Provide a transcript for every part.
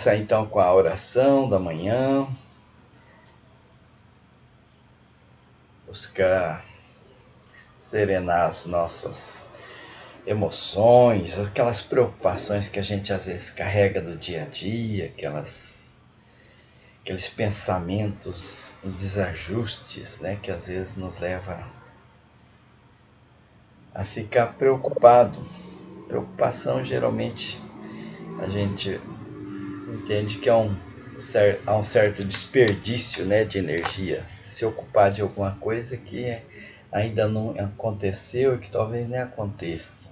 Começar então com a oração da manhã, buscar serenar as nossas emoções, aquelas preocupações que a gente às vezes carrega do dia a dia, aqueles pensamentos em desajustes, né, que às vezes nos leva a ficar preocupado. Preocupação geralmente a gente entende que há um certo desperdício, né, de energia, se ocupar de alguma coisa que ainda não aconteceu e que talvez nem aconteça.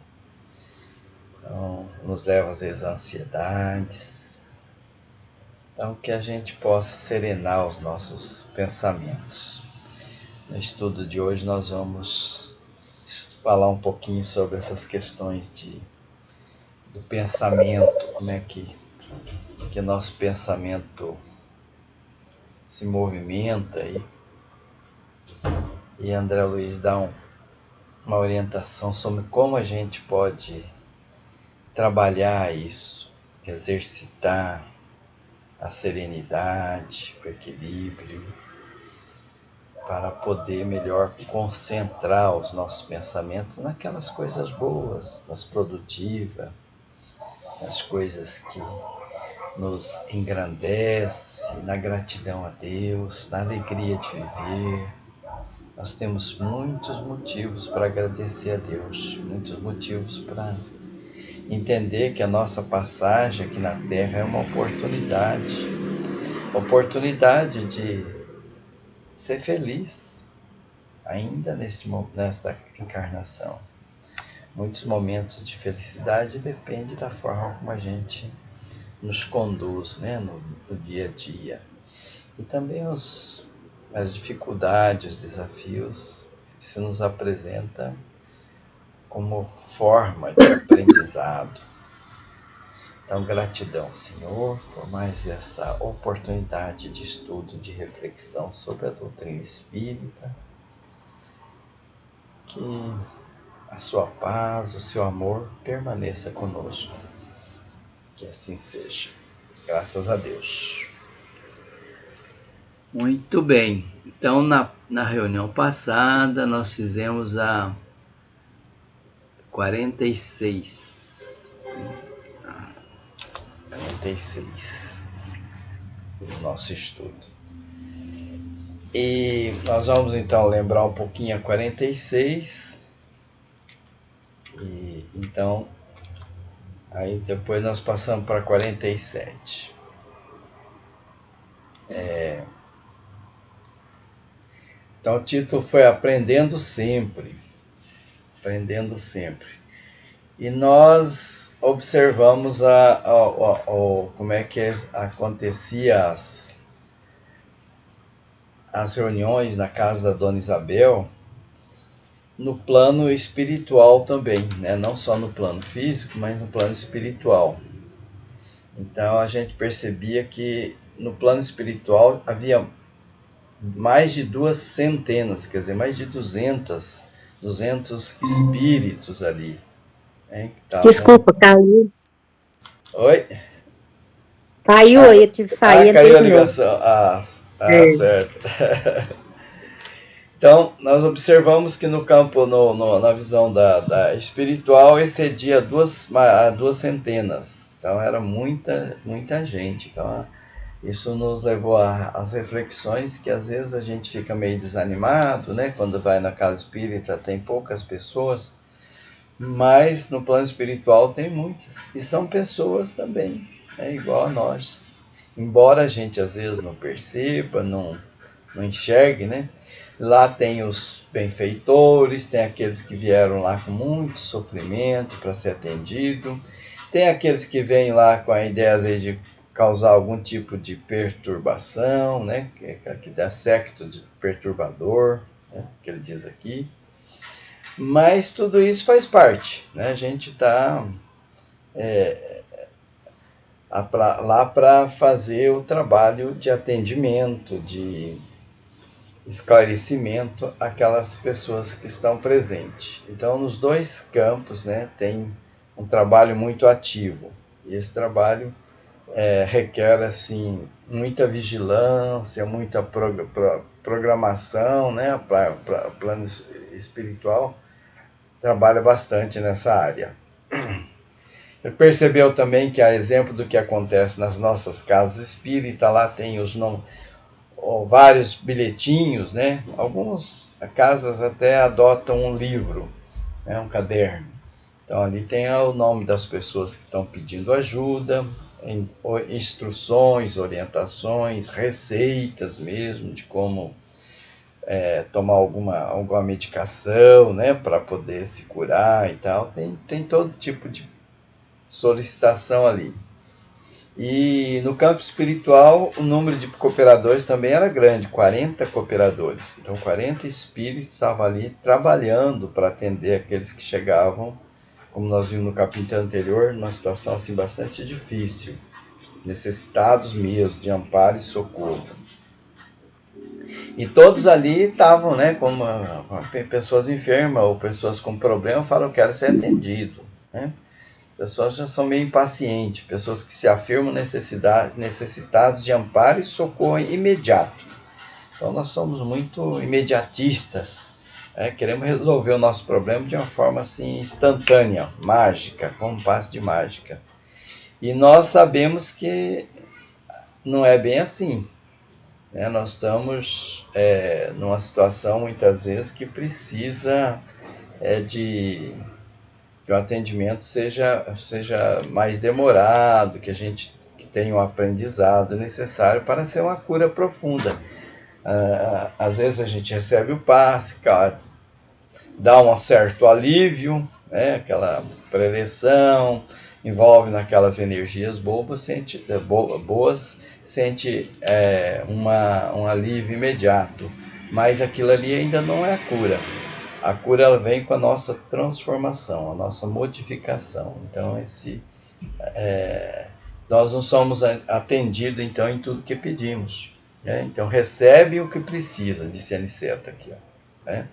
Então, nos leva às vezes a ansiedades. Então, que a gente possa serenar os nossos pensamentos. No estudo de hoje nós vamos falar um pouquinho sobre essas questões do pensamento, como é que nosso pensamento se movimenta e André Luiz dá uma orientação sobre como a gente pode trabalhar isso, exercitar a serenidade, o equilíbrio, para poder melhor concentrar os nossos pensamentos naquelas coisas boas, nas produtivas, nas coisas que nos engrandece, na gratidão a Deus, na alegria de viver. Nós temos muitos motivos para agradecer a Deus, muitos motivos para entender que a nossa passagem aqui na Terra é uma oportunidade de ser feliz, ainda nesta encarnação. Muitos momentos de felicidade dependem da forma como a gente nos conduz, né, no dia a dia. E também as dificuldades, os desafios que se nos apresentam como forma de aprendizado. Então, gratidão, Senhor, por mais essa oportunidade de estudo, de reflexão sobre a doutrina espírita. Que a sua paz, o seu amor permaneça conosco. Que assim seja. Graças a Deus. Muito bem. Então, na reunião passada, nós fizemos a 46. 46 do nosso estudo. E nós vamos então lembrar um pouquinho a 46. E então, aí depois nós passamos para 47. Então o título foi Aprendendo Sempre. Aprendendo Sempre. E nós observamos como é que acontecia as reuniões na casa da Dona Isabel, no plano espiritual também, né? Não só no plano físico, mas no plano espiritual. Então a gente percebia que no plano espiritual havia mais de 200, quer dizer, mais de 200 espíritos ali. Né, que tavam... Desculpa, caiu. Oi? Caiu, eu tive que sair. Caiu a ligação. Certo. Então, nós observamos que no campo, na visão da espiritual, excedia duas centenas. Então, era muita gente. Então, isso nos levou às reflexões que às vezes a gente fica meio desanimado, né? Quando vai na casa espírita tem poucas pessoas, mas no plano espiritual tem muitas. E são pessoas também, né? Igual a nós. Embora a gente às vezes não perceba, não enxergue, né? Lá tem os benfeitores, tem aqueles que vieram lá com muito sofrimento para ser atendido, tem aqueles que vêm lá com a ideia às vezes de causar algum tipo de perturbação, né? Que dá séquito de perturbador, né? Que ele diz aqui. Mas tudo isso faz parte, né? A gente está lá para fazer o trabalho de atendimento, de esclarecimento àquelas pessoas que estão presentes. Então, nos dois campos, né, tem um trabalho muito ativo. E esse trabalho requer assim muita vigilância, muita programação, né? Para plano espiritual trabalha bastante nessa área. Ele percebeu também que, a exemplo do que acontece nas nossas casas espíritas, lá tem vários bilhetinhos, né? Algumas casas até adotam um livro, né? Um caderno. Então ali tem o nome das pessoas que estão pedindo ajuda, instruções, orientações, receitas mesmo de como tomar alguma medicação, né, para poder se curar e tal. Tem todo tipo de solicitação ali. E no campo espiritual, o número de cooperadores também era grande, 40 cooperadores. Então, 40 espíritos estavam ali trabalhando para atender aqueles que chegavam, como nós vimos no capítulo anterior, numa situação assim bastante difícil, necessitados mesmo de amparo e socorro. E todos ali estavam, né, como pessoas enfermas ou pessoas com problema, falam: quero ser atendido, né? Pessoas já são meio impacientes, pessoas que se afirmam necessitados de amparo e socorro imediato. Então nós somos muito imediatistas, né? Queremos resolver o nosso problema de uma forma assim instantânea, mágica, como um passe de mágica. E nós sabemos que não é bem assim, né? Nós estamos numa situação muitas vezes que precisa de que o atendimento seja mais demorado, que a gente tenha um aprendizado necessário para ser uma cura profunda. Às vezes a gente recebe o passe, dá um certo alívio, né? Aquela preleção, envolve naquelas energias boas, sente um alívio imediato, mas aquilo ali ainda não é a cura. A cura ela vem com a nossa transformação, a nossa modificação. Então nós não somos atendidos então em tudo que pedimos, né? Então recebe o que precisa, disse Aniceto aqui, ó, né?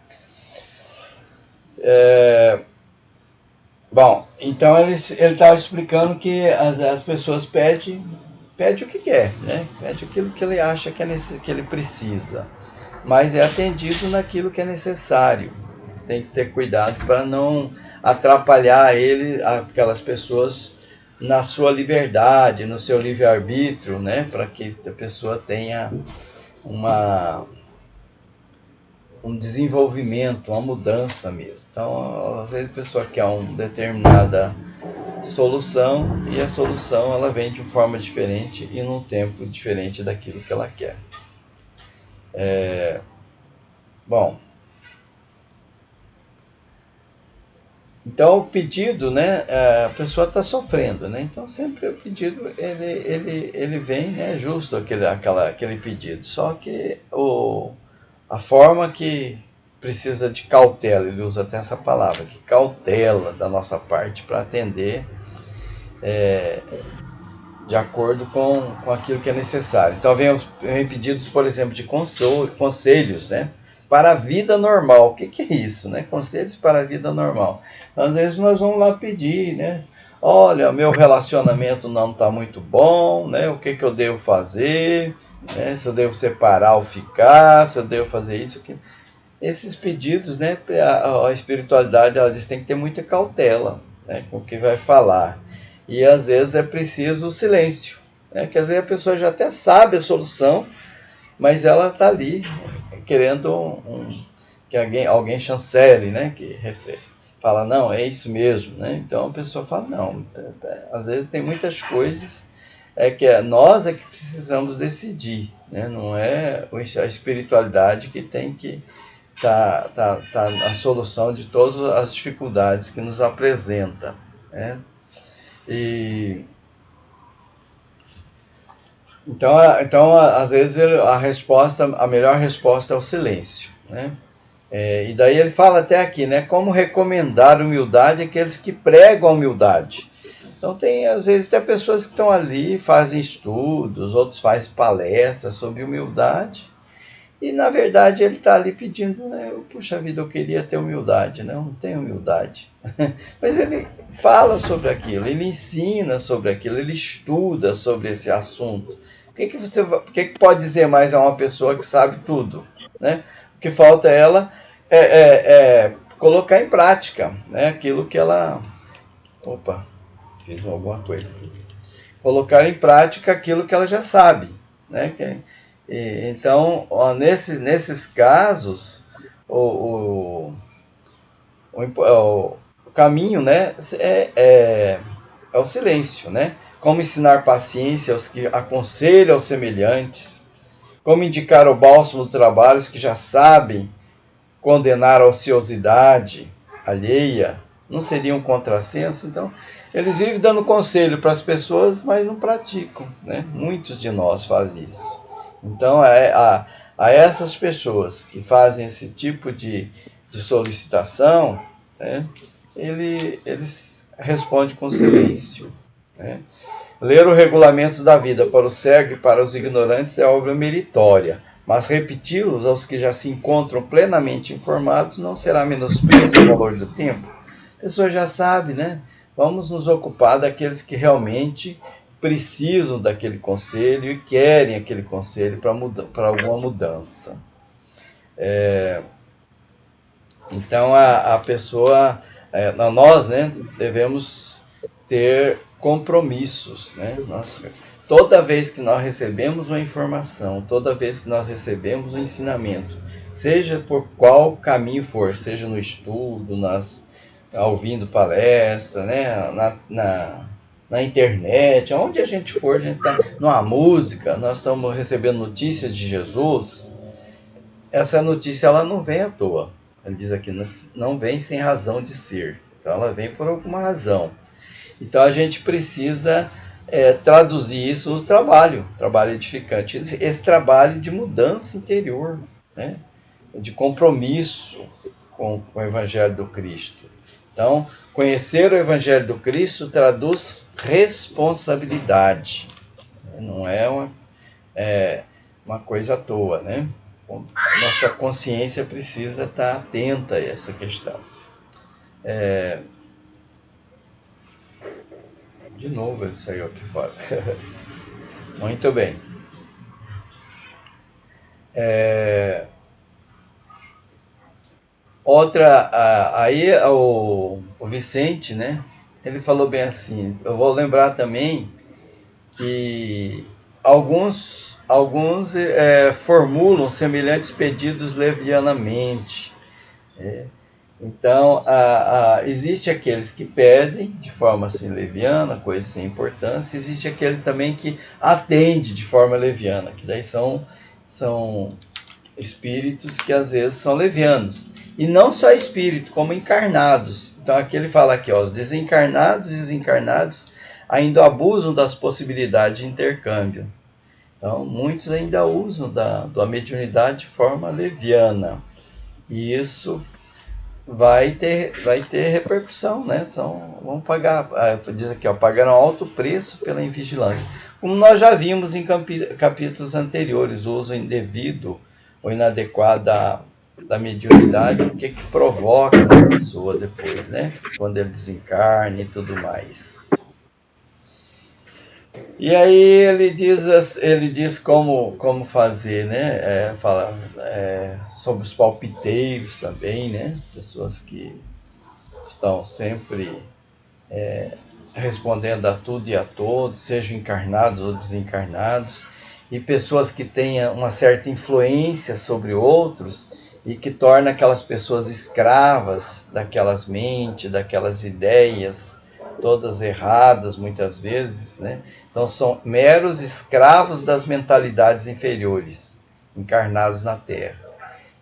Bom, então ele estava explicando que as pessoas pedem o que quer, né? Pede aquilo que ele acha que ele precisa, mas é atendido naquilo que é necessário. Tem que ter cuidado para não atrapalhar aquelas pessoas na sua liberdade, no seu livre-arbítrio, né? Para que a pessoa tenha um desenvolvimento, uma mudança mesmo. Então, às vezes a pessoa quer uma determinada solução e a solução ela vem de forma diferente e num tempo diferente daquilo que ela quer. Bom, então o pedido, né, a pessoa está sofrendo, né? Então sempre o pedido ele vem, né, justo aquele pedido. Só que a forma que precisa de cautela, ele usa até essa palavra, que cautela da nossa parte para atender de acordo com aquilo que é necessário. Então vem pedidos, por exemplo, de conselhos, né? Para a vida normal. O que é isso, né? Conselhos para a vida normal. Às vezes nós vamos lá pedir, né? Olha, meu relacionamento não está muito bom, né? O que eu devo fazer, né? Se eu devo separar ou ficar, se eu devo fazer isso, que esses pedidos, né? A espiritualidade ela diz que tem que ter muita cautela, né, com o que vai falar. E às vezes é preciso o silêncio, né? Que às vezes a pessoa já até sabe a solução, mas ela está ali querendo que alguém chancele, né? Que fala, não, é isso mesmo, né? Então a pessoa fala, não, às vezes tem muitas coisas que nós é que precisamos decidir, né? Não é a espiritualidade que tem que tá a solução de todas as dificuldades que nos apresenta, né? E então às vezes a melhor resposta é o silêncio, né? E daí ele fala até aqui, né? Como recomendar humildade àqueles que pregam a humildade. Então tem às vezes até pessoas que estão ali, fazem estudos, outros fazem palestras sobre humildade, E na verdade ele está ali pedindo, né? Puxa vida, eu queria ter humildade, né? Eu não tenho humildade. Mas ele fala sobre aquilo, ele ensina sobre aquilo, ele estuda sobre esse assunto. O que pode dizer mais a uma pessoa que sabe tudo, né? O que falta ela é colocar em prática, né? Aquilo que ela... Opa, fiz alguma coisa aqui. Colocar em prática aquilo que ela já sabe, né? Então, ó, nesses casos, o, o caminho, né, é o silêncio, né? Como ensinar paciência aos que aconselham aos semelhantes, como indicar o bálsamo do trabalho aos que já sabem condenar a ociosidade alheia, não seria um contrassenso? Então, eles vivem dando conselho para as pessoas, mas não praticam, né? Muitos de nós fazem isso. Então, a essas pessoas que fazem esse tipo de solicitação, né, eles respondem com silêncio, né? Ler os regulamentos da vida para o cego e para os ignorantes é obra meritória, mas repeti-los aos que já se encontram plenamente informados não será menosprezo ao valor do tempo. A pessoa já sabe, né? Vamos nos ocupar daqueles que realmente precisam daquele conselho e querem aquele conselho para alguma mudança. Então a pessoa, nós, né, devemos ter compromissos, né? Toda vez que nós recebemos uma informação, toda vez que nós recebemos um ensinamento, seja por qual caminho for, seja no estudo, ouvindo palestra, né, na internet, aonde a gente for, a gente está numa música, nós estamos recebendo notícias de Jesus. Essa notícia ela não vem à toa. Ele diz aqui, não vem sem razão de ser. Então ela vem por alguma razão. Então a gente precisa traduzir isso no trabalho edificante. Esse trabalho de mudança interior, né? De compromisso com o Evangelho do Cristo. Então, conhecer o Evangelho do Cristo traduz responsabilidade. Não é uma coisa à toa, né? Nossa consciência precisa estar atenta a essa questão. De novo ele saiu aqui fora. Muito bem. Aí o Vicente, né? Ele falou bem assim. Eu vou lembrar também que alguns formulam semelhantes pedidos levianamente. Então, existe aqueles que pedem de forma assim leviana, coisa sem importância, existe aqueles também que atendem de forma leviana, que daí são espíritos que às vezes são levianos. E não só espírito, como encarnados. Então aqui ele fala aqui, ó, os desencarnados e os encarnados ainda abusam das possibilidades de intercâmbio. Então muitos ainda usam da mediunidade de forma leviana. E isso vai ter repercussão, né? Vão pagar, diz aqui, ó, pagaram alto preço pela invigilância. Como nós já vimos em capítulos anteriores, o uso indevido ou inadequado da mediunidade, o que provoca na pessoa depois, né? Quando ele desencarna e tudo mais. E aí ele diz como fazer, né? Fala sobre os palpiteiros também, né? Pessoas que estão sempre respondendo a tudo e a todos, sejam encarnados ou desencarnados, e pessoas que tenham uma certa influência sobre outros e que torna aquelas pessoas escravas daquelas mentes, daquelas ideias, todas erradas muitas vezes, né? Então são meros escravos das mentalidades inferiores, encarnados na Terra.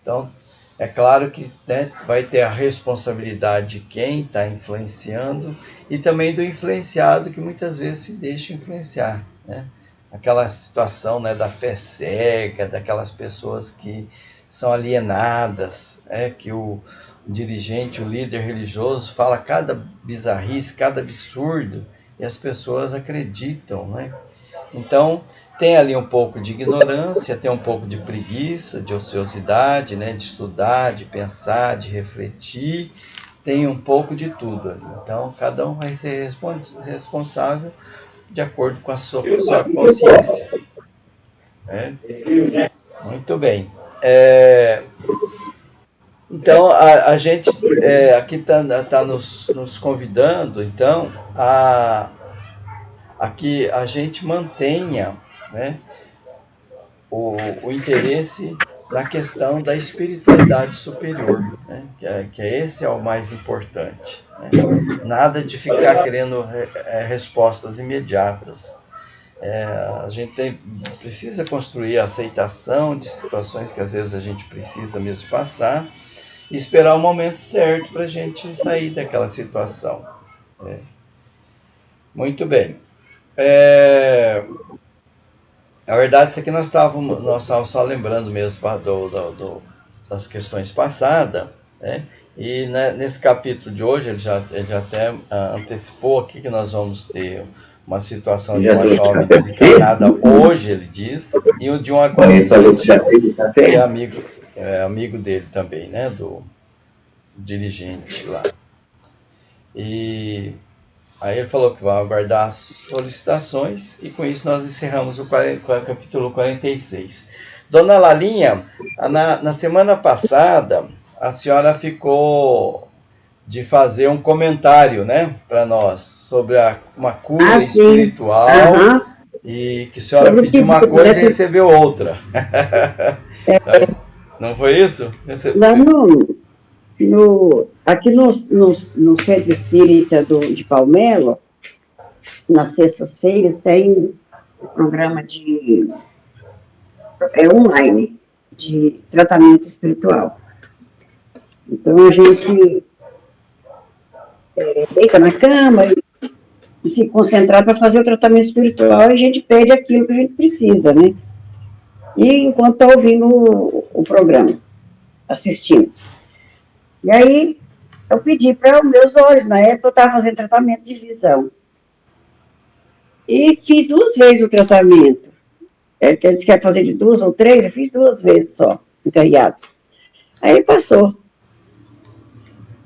Então, é claro que, né, vai ter a responsabilidade de quem está influenciando e também do influenciado que muitas vezes se deixa influenciar, né? Aquela situação, né, da fé cega, daquelas pessoas que são alienadas, que o dirigente, o líder religioso fala cada bizarrice, cada absurdo, e as pessoas acreditam, né? Então, tem ali um pouco de ignorância, tem um pouco de preguiça, de ociosidade, né? De estudar, de pensar, de refletir, tem um pouco de tudo ali. Então, cada um vai ser responsável de acordo com a sua consciência. Né? Muito bem. Então, a gente aqui está nos convidando, então, a que a gente mantenha, né, o interesse na questão da espiritualidade superior, né, que esse é o mais importante. Né? Nada de ficar querendo respostas imediatas. A gente precisa construir a aceitação de situações que às vezes a gente precisa mesmo passar e esperar o momento certo para a gente sair daquela situação. Né? Muito bem. Na verdade, isso aqui nós estávamos só lembrando mesmo das questões passadas, né? E nesse capítulo de hoje, ele já até antecipou aqui que nós vamos ter uma situação de uma jovem desencarnada hoje, ele diz, e de um agonizante, que é amigo dele também, né? Do dirigente lá. E aí ele falou que vai aguardar as solicitações e com isso nós encerramos o capítulo 46. Dona Lalinha, na semana passada a senhora ficou de fazer um comentário, né, para nós sobre uma cura espiritual. Aham. E que a senhora pediu uma coisa e recebeu outra. Não foi isso? Lá aqui no Centro Espírita de Palmelo, nas sextas-feiras, tem um programa online de tratamento espiritual. Então, a gente deita na cama e fica concentrado para fazer o tratamento espiritual e a gente pede aquilo que a gente precisa, né? E enquanto está ouvindo o programa, assistindo. E aí, eu pedi para os meus olhos, na época eu estava fazendo tratamento de visão. E fiz 2 vezes o tratamento. Ele disse que ia fazer de 2 ou 3, eu fiz 2 vezes só, encarreado. Aí passou.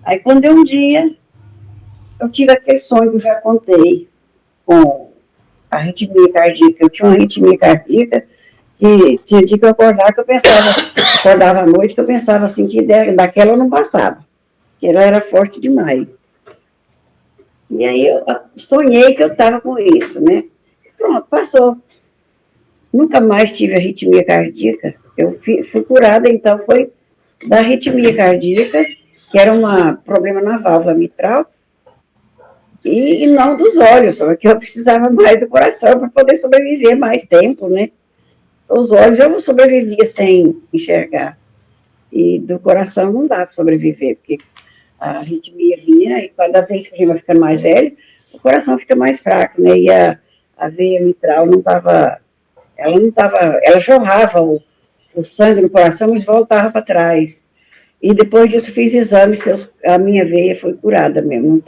Aí quando deu um dia, eu tive aquele sonho que eu já contei, com a arritmia cardíaca. Eu tinha uma arritmia cardíaca, e tinha dia que eu acordava, acordava à noite, que eu pensava assim, que daquela eu não passava, que ela era forte demais. E aí eu sonhei que eu estava com isso, né? Pronto, passou. Nunca mais tive arritmia cardíaca. Eu fui curada, então, foi da arritmia cardíaca, que era um problema na válvula mitral, e não dos olhos, porque eu precisava mais do coração para poder sobreviver mais tempo, né? Os olhos eu sobrevivia sem enxergar. E do coração não dá para sobreviver, porque a arritmia vinha, e cada vez que a gente vai ficando mais velho, o coração fica mais fraco, né? E a veia mitral não estava, ela jorrava o sangue no coração, mas voltava para trás. E depois disso fiz exames, a minha veia foi curada mesmo, não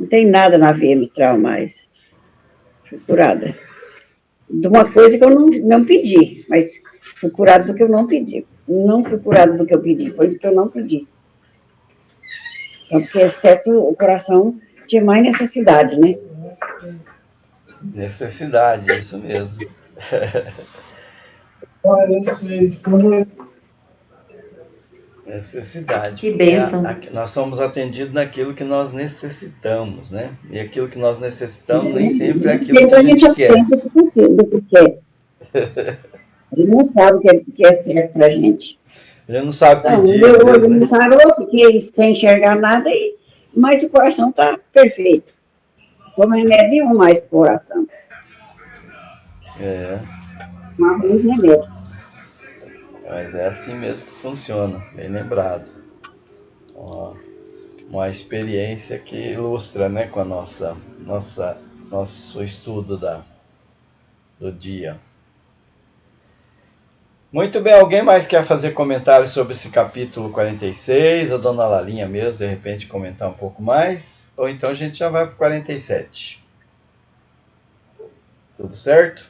tem nada na veia mitral mais. Fui curada. De uma coisa que eu não pedi, mas fui curada do que eu não pedi. Não fui curada do que eu pedi, foi do que eu não pedi. Então, porque, exceto o coração, tinha mais necessidade, né? Necessidade, isso mesmo. Necessidade. Que bênção. Nós somos atendidos naquilo que nós necessitamos, né? E aquilo que nós necessitamos nem sempre é aquilo que a gente quer. Do que quer. Ele não sabe o que é certo pra gente. Ele não sabe Então, pedir, meu às vezes, olho né? não sabe, eu fiquei sem enxergar nada, mas o coração tá perfeito. Toma remédio nenhum mais pro coração. Mas muito remédio. Mas é assim mesmo que funciona, bem lembrado. Uma experiência que ilustra, né, com a nosso estudo do dia. Muito bem, alguém mais quer fazer comentário sobre esse capítulo 46? A dona Lalinha mesmo, de repente, comentar um pouco mais? Ou então a gente já vai para o 47. Tudo certo?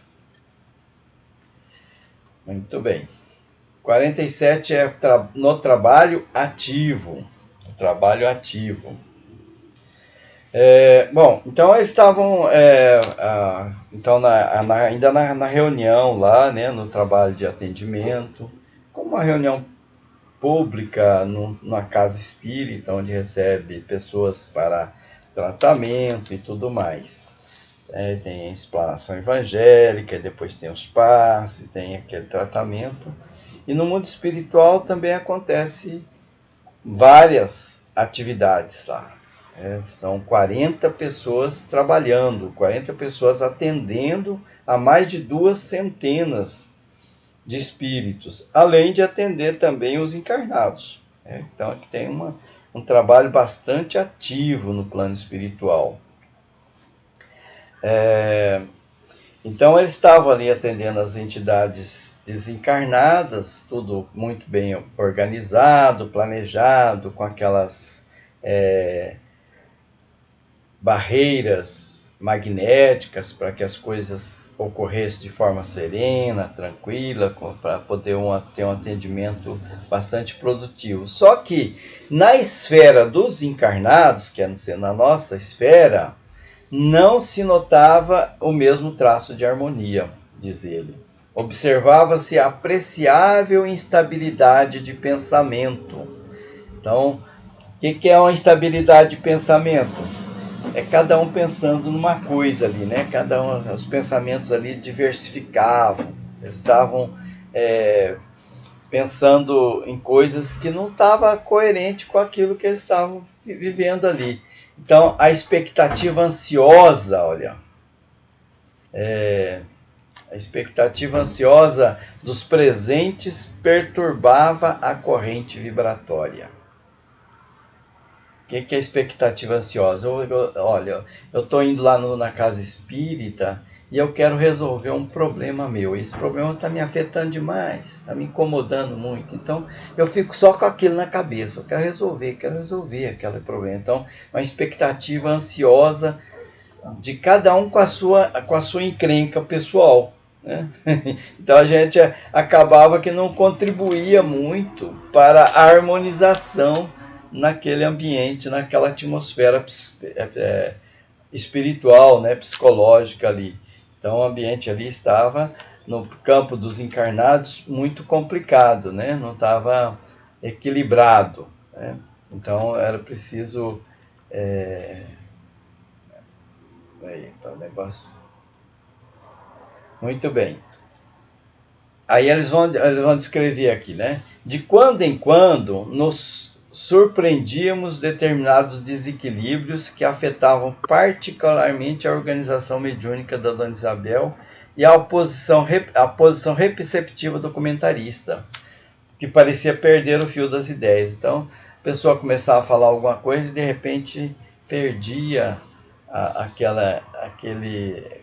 Muito bem. 47 é no trabalho ativo. O trabalho ativo. Bom, então eles estavam então ainda na reunião lá, né, no trabalho de atendimento, como uma reunião pública numa casa espírita, onde recebe pessoas para tratamento e tudo mais. Tem a explanação evangélica, depois tem os passes, tem aquele tratamento. E no mundo espiritual também acontece várias atividades lá. São 40 pessoas trabalhando, 40 pessoas atendendo a mais de 200 de espíritos, além de atender também os encarnados. Então aqui tem um trabalho bastante ativo no plano espiritual. Então eles estavam ali atendendo as entidades desencarnadas, tudo muito bem organizado, planejado, com aquelas barreiras magnéticas para que as coisas ocorressem de forma serena, tranquila, para poder ter um atendimento bastante produtivo. Só que na esfera dos encarnados, que é na nossa esfera, não se notava o mesmo traço de harmonia, diz ele. Observava-se apreciável instabilidade de pensamento. Então, o que é uma instabilidade de pensamento? É cada um pensando numa coisa ali, né? Os pensamentos ali diversificavam, eles estavam pensando em coisas que não estavam coerentes com aquilo que eles estavam vivendo ali. Então, a expectativa ansiosa, olha, a expectativa ansiosa dos presentes perturbava a corrente vibratória. O que é expectativa ansiosa? Olha, eu estou indo lá na casa espírita e eu quero resolver um problema meu. Esse problema está me afetando demais, está me incomodando muito. Então, eu fico só com aquilo na cabeça. Eu quero resolver aquele problema. Então, uma expectativa ansiosa de cada um com a sua encrenca pessoal. Né? Então, a gente acabava que não contribuía muito para a harmonização naquele ambiente, naquela atmosfera espiritual, né, psicológica ali. Então o ambiente ali estava, no campo dos encarnados, muito complicado, né? Não estava equilibrado. Né? Então era preciso... Aí, tá o negócio... Muito bem. Aí eles vão descrever aqui, né? De quando em quando nos surpreendíamos determinados desequilíbrios que afetavam particularmente a organização mediúnica da Dona Isabel e a posição receptiva do comentarista, que parecia perder o fio das ideias. Então, a pessoa começava a falar alguma coisa e de repente perdia aquele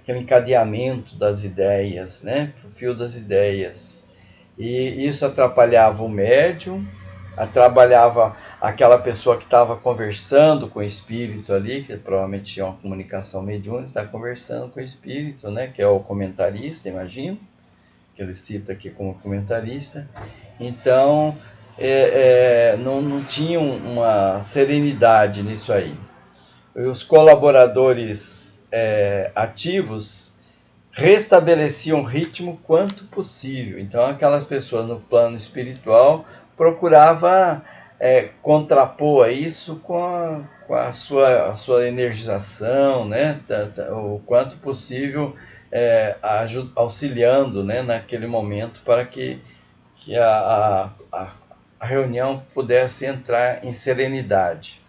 encadeamento das ideias, né? O fio das ideias. E isso atrapalhava o médium, atrapalhava aquela pessoa que estava conversando com o espírito ali, que provavelmente tinha uma comunicação mediúnica, está conversando com o espírito, né? Que é o comentarista, imagino, que ele cita aqui como comentarista. Então, não tinha uma serenidade nisso aí. Os colaboradores ativos restabeleciam o ritmo quanto possível. Então, aquelas pessoas no plano espiritual procuravam contrapor isso com a sua energização, né? O quanto possível auxiliando, né, naquele momento para que a reunião pudesse entrar em serenidade.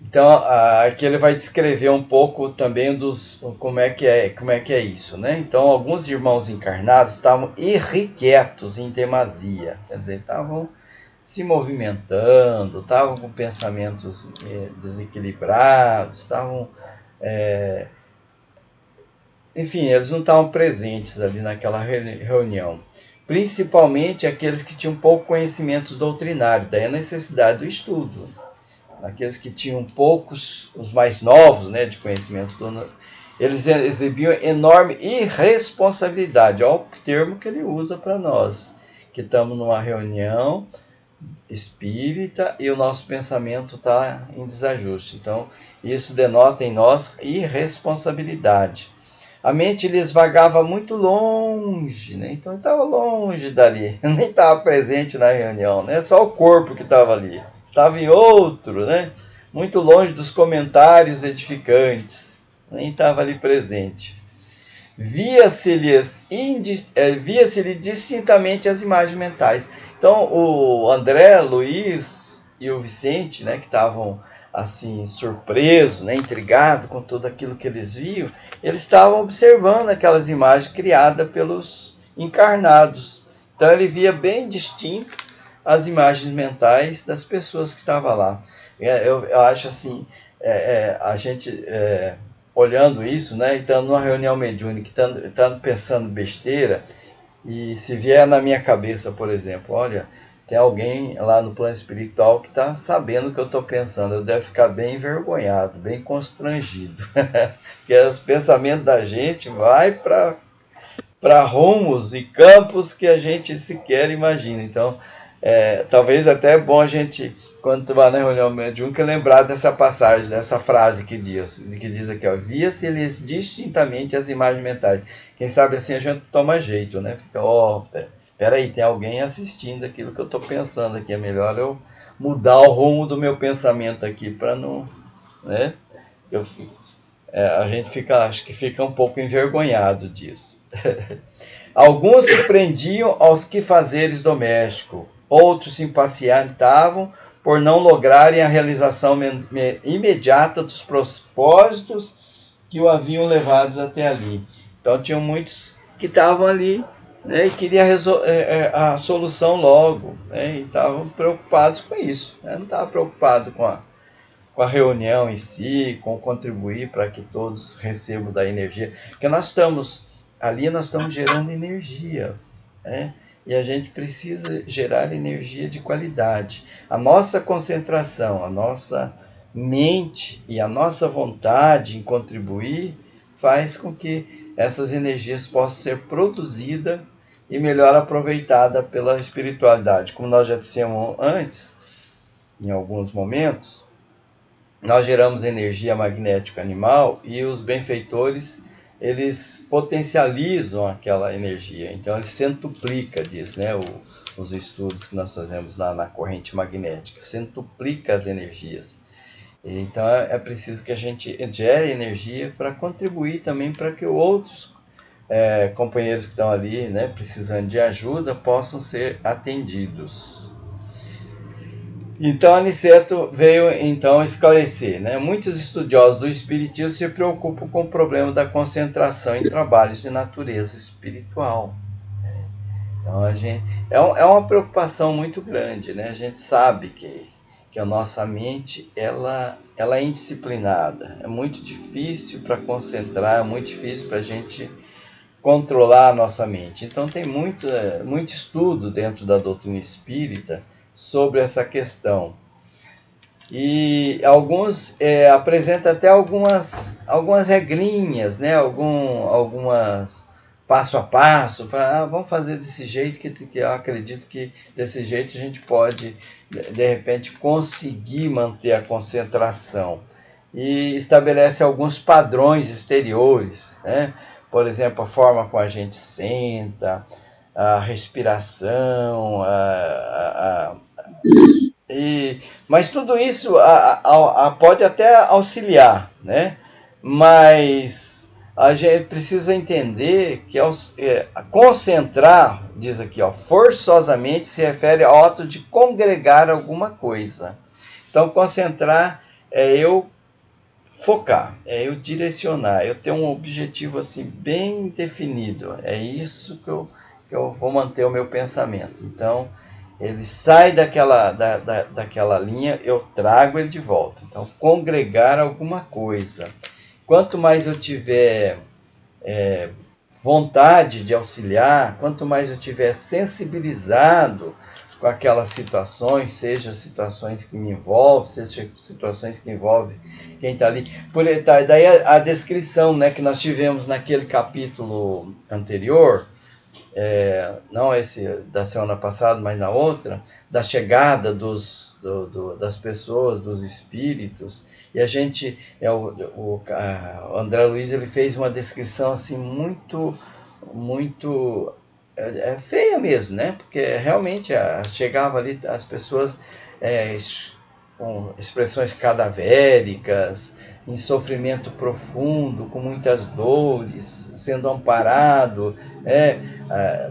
Então, aqui ele vai descrever um pouco também como é que é isso, né? Então, alguns irmãos encarnados estavam irrequietos em demasia, quer dizer, estavam se movimentando, estavam com pensamentos desequilibrados, estavam... enfim, eles não estavam presentes ali naquela reunião. Principalmente aqueles que tinham pouco conhecimento doutrinário, daí a necessidade do estudo. Aqueles que tinham poucos, os mais novos, né, de conhecimento eles exibiam enorme irresponsabilidade. Olha o termo que ele usa para nós, que estamos numa reunião espírita e o nosso pensamento está em desajuste. Então, isso denota em nós irresponsabilidade. A mente lhes vagava muito longe, né? Então ele estava longe dali, nem estava presente na reunião, né? Só o corpo que estava ali, estava em outro, né? Muito longe dos comentários edificantes, nem estava ali presente. Via-se-lhe distintamente as imagens mentais. Então o André, Luiz e o Vicente, né, que estavam assim surpresos, né, intrigados com tudo aquilo que eles viam, eles estavam observando aquelas imagens criadas pelos encarnados. Então ele via bem distinto as imagens mentais das pessoas que estavam lá. Eu acho assim, a gente olhando isso, né, e estando numa reunião mediúnica, estando pensando besteira, e se vier na minha cabeça, por exemplo, olha, tem alguém lá no plano espiritual que está sabendo o que eu estou pensando, eu devo ficar bem envergonhado, bem constrangido. Porque os pensamentos da gente vai para rumos e campos que a gente sequer imagina. Então, talvez até é bom a gente, quando tu vai na reunião mediúnica, lembrar dessa passagem, dessa frase que diz aqui, ó, via-se-lhes distintamente as imagens mentais. Quem sabe assim a gente toma jeito, né? Fica, peraí, tem alguém assistindo aquilo que eu estou pensando aqui, é melhor eu mudar o rumo do meu pensamento aqui para não, né? A gente acho que fica um pouco envergonhado disso. Alguns se prendiam aos quefazeres domésticos, outros se impacientavam por não lograrem a realização imediata dos propósitos que o haviam levado até ali. Então tinham muitos que estavam ali, né, e queriam a solução logo, né, e estavam preocupados com isso, né, não estavam preocupados com a reunião em si, com contribuir para que todos recebam da energia. Porque nós estamos gerando energias, né? E a gente precisa gerar energia de qualidade. A nossa concentração, a nossa mente e a nossa vontade em contribuir faz com que essas energias possam ser produzidas e melhor aproveitadas pela espiritualidade. Como nós já dissemos antes, em alguns momentos, nós geramos energia magnética animal e os benfeitores, eles potencializam aquela energia. Então, ele centuplica, diz, né, os estudos que nós fazemos na corrente magnética, centuplica as energias. Então, é preciso que a gente gere energia para contribuir também para que outros companheiros que estão ali, né, precisando de ajuda, possam ser atendidos. Então, Aniceto veio então esclarecer, né? Muitos estudiosos do espiritismo se preocupam com o problema da concentração em trabalhos de natureza espiritual. Então, é uma preocupação muito grande, né? A gente sabe que a nossa mente ela é indisciplinada, é muito difícil para concentrar, é muito difícil para a gente controlar a nossa mente. Então, tem muito estudo dentro da doutrina espírita sobre essa questão. E alguns apresentam até algumas regrinhas, né? Algumas passo a passo, para vamos fazer desse jeito, que eu acredito que desse jeito a gente pode, de repente, conseguir manter a concentração. E estabelece alguns padrões exteriores, né? Por exemplo, a forma como a gente senta, a respiração, mas tudo isso pode até auxiliar, né? Mas a gente precisa entender que concentrar, diz aqui, forçosamente se refere ao ato de congregar alguma coisa. Então, concentrar é eu focar, é eu direcionar, eu ter um objetivo assim bem definido. É isso que eu vou manter o meu pensamento. Então, ele sai daquela linha, eu trago ele de volta. Então, congregar alguma coisa. Quanto mais eu tiver vontade de auxiliar, quanto mais eu tiver sensibilizado com aquelas situações, seja situações que me envolvem, seja situações que envolvem quem está ali. Daí a descrição, né, que nós tivemos naquele capítulo anterior, não esse da semana passada, mas na outra, da chegada das pessoas, dos espíritos, e a gente, o André Luiz, ele fez uma descrição assim muito feia mesmo, né? Porque realmente chegava ali as pessoas com expressões cadavéricas, em sofrimento profundo, com muitas dores, sendo amparado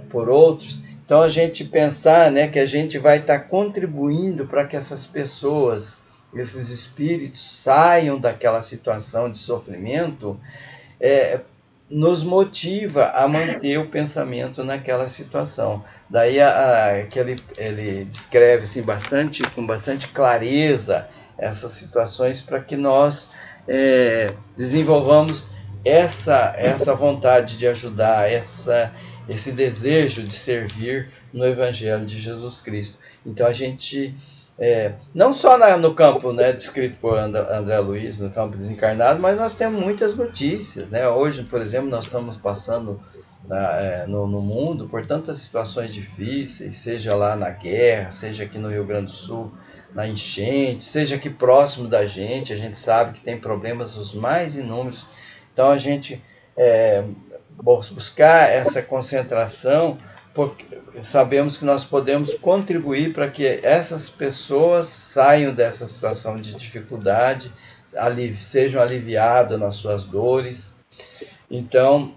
por outros. Então a gente pensar, né, que a gente vai estar contribuindo para que essas pessoas, esses espíritos, saiam daquela situação de sofrimento, nos motiva a manter o pensamento naquela situação. Daí que ele descreve assim, com bastante clareza essas situações para que nós desenvolvamos essa vontade de ajudar, esse desejo de servir no Evangelho de Jesus Cristo. Então a gente, não só no campo, né, descrito por André Luiz, no campo desencarnado, mas nós temos muitas notícias, né? Hoje, por exemplo, nós estamos passando no mundo por tantas situações difíceis, seja lá na guerra, seja aqui no Rio Grande do Sul, na enchente, seja aqui próximo da gente, a gente sabe que tem problemas os mais inúmeros. Então a gente buscar essa concentração, porque sabemos que nós podemos contribuir para que essas pessoas saiam dessa situação de dificuldade, sejam aliviadas nas suas dores. Então,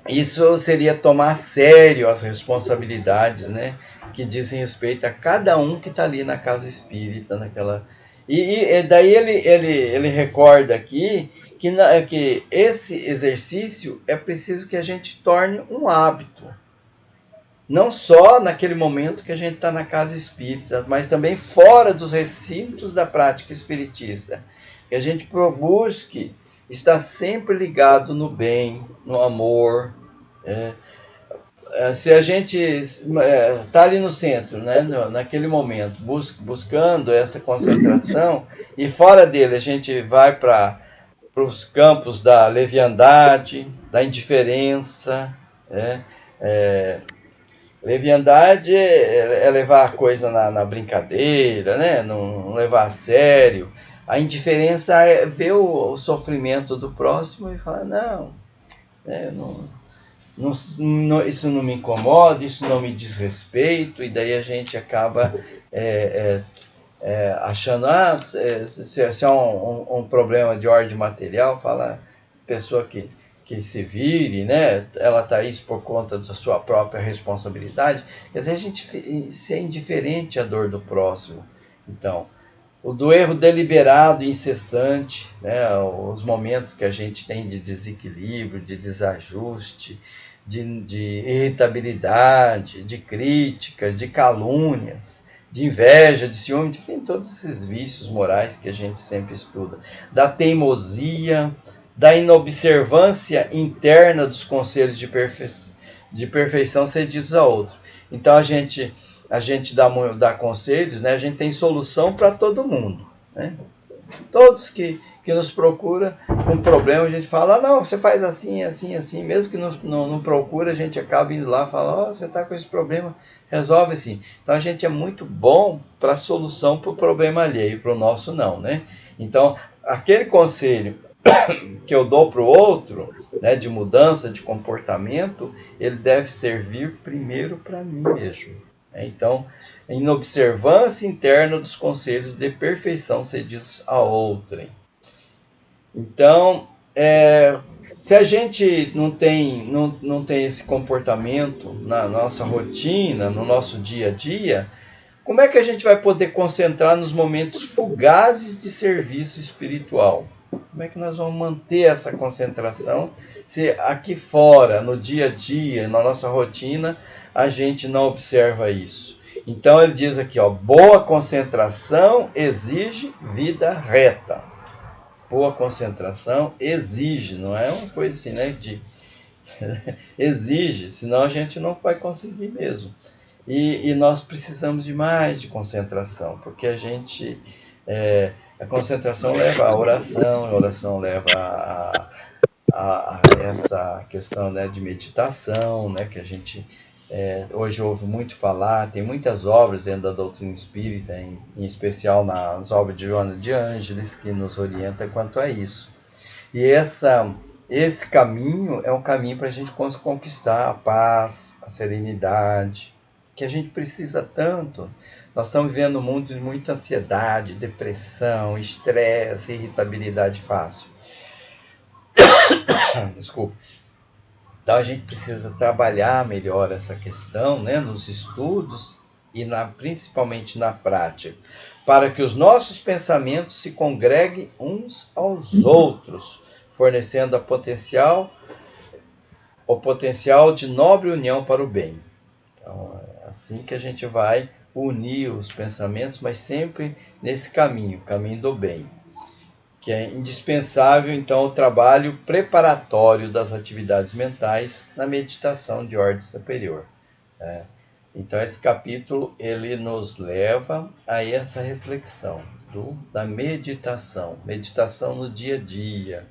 isso seria tomar a sério as responsabilidades, né, que dizem respeito a cada um que está ali na casa espírita, naquela. E daí ele recorda aqui que esse exercício é preciso que a gente torne um hábito. Não só naquele momento que a gente está na casa espírita, mas também fora dos recintos da prática espiritista. Que a gente busque estar sempre ligado no bem, no amor. Se a gente está ali no centro, né, naquele momento, buscando essa concentração, e fora dele a gente vai para os campos da leviandade, da indiferença, leviandade é levar a coisa na brincadeira, né? Não levar a sério. A indiferença é ver o sofrimento do próximo e falar, isso não me incomoda, isso não me diz respeito, e daí a gente acaba achando, se é um problema de ordem material, fala a pessoa que se vire, né? Ela está isso por conta da sua própria responsabilidade. Quer dizer, a gente ser indiferente à dor do próximo. Então, do erro deliberado e incessante, né? Os momentos que a gente tem de desequilíbrio, de desajuste, de irritabilidade, de críticas, de calúnias, de inveja, de ciúme, enfim, todos esses vícios morais que a gente sempre estuda. Da teimosia, da inobservância interna dos conselhos de perfeição cedidos a outro. Então a gente dá conselhos, né? A gente tem solução para todo mundo, né? Todos que nos procuram com problema, a gente fala, não, você faz assim, assim, assim. Mesmo que não procura, a gente acaba indo lá e fala, você está com esse problema, resolve assim. Então a gente é muito bom para a solução para o problema alheio, para o nosso não, né? Então, aquele conselho que eu dou para o outro, né, de mudança de comportamento, ele deve servir primeiro para mim mesmo. Então, em observância interna dos conselhos de perfeição cedidos a outrem. Então, se a gente não tem esse comportamento na nossa rotina, no nosso dia a dia, como é que a gente vai poder concentrar nos momentos fugazes de serviço espiritual? Como é que nós vamos manter essa concentração se aqui fora, no dia a dia, na nossa rotina, a gente não observa isso? Então ele diz aqui, boa concentração exige vida reta. Boa concentração exige, não é uma coisa assim, né? Exige, senão a gente não vai conseguir mesmo. E nós precisamos de mais de concentração, porque a concentração leva à oração, a oração leva a essa questão, né, de meditação, né, que a gente hoje ouve muito falar, tem muitas obras dentro da doutrina espírita, em especial nas obras de Joana de Ângeles, que nos orienta quanto a isso. E esse caminho é um caminho para a gente conquistar a paz, a serenidade, que a gente precisa tanto. Nós estamos vivendo um mundo de muita ansiedade, depressão, estresse, irritabilidade fácil. Desculpa. Então a gente precisa trabalhar melhor essa questão, né, nos estudos e principalmente na prática, para que os nossos pensamentos se congreguem uns aos outros, fornecendo o potencial de nobre união para o bem. Então é assim que a gente vai unir os pensamentos, mas sempre nesse caminho do bem, que é indispensável, então, o trabalho preparatório das atividades mentais na meditação de ordem superior. Né? Então, esse capítulo, ele nos leva a essa reflexão da meditação no dia a dia.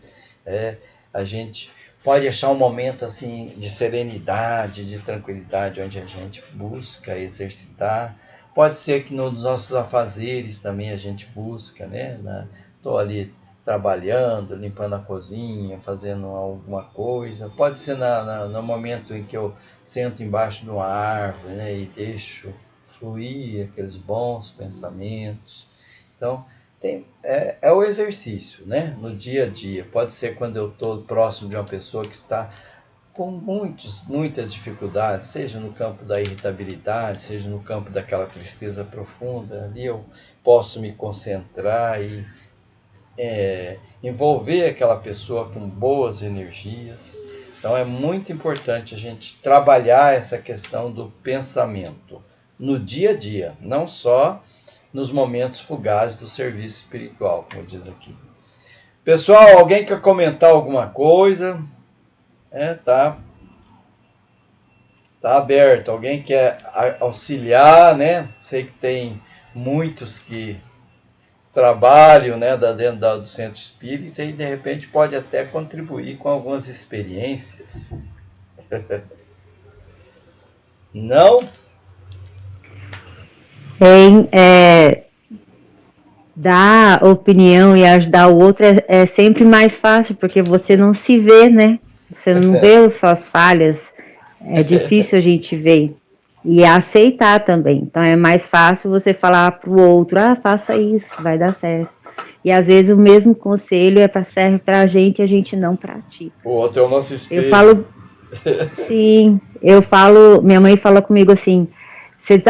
A gente pode achar um momento assim de serenidade, de tranquilidade, onde a gente busca exercitar. Pode ser que nos nossos afazeres também a gente busca, né? Estou ali trabalhando, limpando a cozinha, fazendo alguma coisa. Pode ser no momento em que eu sento embaixo de uma árvore, né, e deixo fluir aqueles bons pensamentos. Então, é o exercício, né, no dia a dia. Pode ser quando eu estou próximo de uma pessoa que está com muitas dificuldades, seja no campo da irritabilidade, seja no campo daquela tristeza profunda. Ali eu posso me concentrar e envolver aquela pessoa com boas energias. Então é muito importante a gente trabalhar essa questão do pensamento no dia a dia, não só nos momentos fugazes do serviço espiritual, como diz aqui. Pessoal, alguém quer comentar alguma coisa? Tá aberto. Alguém quer auxiliar, né? Sei que tem muitos que trabalho, né, dentro do centro espírita, e de repente pode até contribuir com algumas experiências. Não? Dar opinião e ajudar o outro é sempre mais fácil, porque você não se vê, né? Você não vê as suas falhas. É difícil a gente ver. E aceitar também. Então é mais fácil você falar para o outro, faça isso, vai dar certo. E às vezes o mesmo conselho serve para a gente não pratica. O outro é o nosso espelho. Eu falo, sim, minha mãe fala comigo assim, você